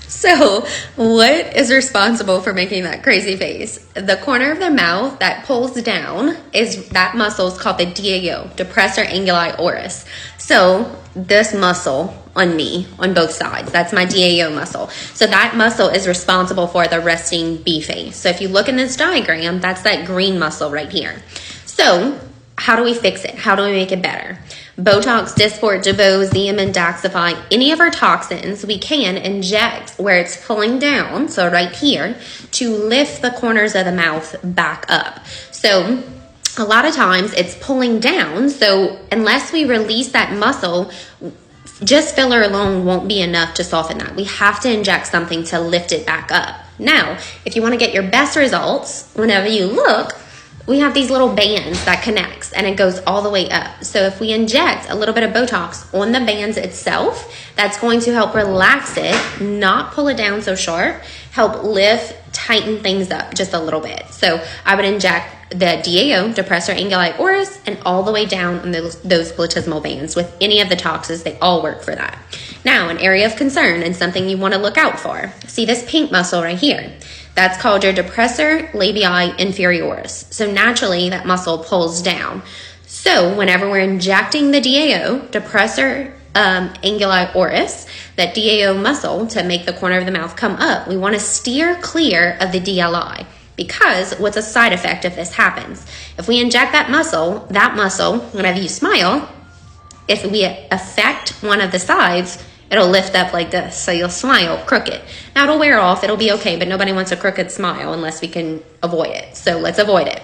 So what is responsible for making that crazy face? The corner of the mouth that pulls down, is that muscle is called the DAO, depressor anguli oris. So this muscle on me, on both sides, that's my DAO muscle. So that muscle is responsible for the resting B face. So if you look in this diagram, that's that green muscle right here. So how do we fix it? How do we make it better? Botox, Dysport, Jeuveau, Xeomin, Daxxify, any of our toxins, we can inject where it's pulling down, so right here, to lift the corners of the mouth back up. So a lot of times it's pulling down, so unless we release that muscle, just filler alone won't be enough to soften that. We have to inject something to lift it back up. Now, if you want to get your best results, whenever you look, we have these little bands that connects and it goes all the way up. So if we inject a little bit of Botox on the bands itself, that's going to help relax it, not pull it down so sharp, help lift, tighten things up just a little bit. So I would inject the DAO, depressor anguli oris, and all the way down on those platysmal bands with any of the toxins. They all work for that. Now, an area of concern and something you want to look out for. See this pink muscle right here? That's called your depressor labii inferioris. So naturally, that muscle pulls down. So whenever we're injecting the DAO, depressor anguli oris, that DAO muscle to make the corner of the mouth come up, we want to steer clear of the DLI. Because what's a side effect if this happens? If we inject that muscle, whenever you smile, if we affect one of the sides, it'll lift up like this. So you'll smile crooked. Now it'll wear off, it'll be okay, but nobody wants a crooked smile unless we can avoid it. So let's avoid it.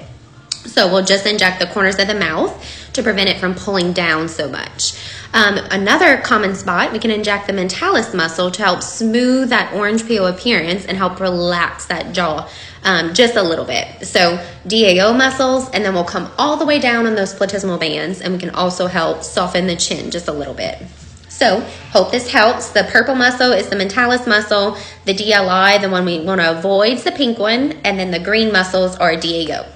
So we'll just inject the corners of the mouth to prevent it from pulling down so much. Another common spot, we can inject the mentalis muscle to help smooth that orange peel appearance and help relax that jaw just a little bit. So DAO muscles, and then we'll come all the way down on those platysmal bands, and we can also help soften the chin just a little bit. So hope this helps. The purple muscle is the mentalis muscle. The DLI, the one we want to avoid, is the pink one, and then the green muscles are DAO.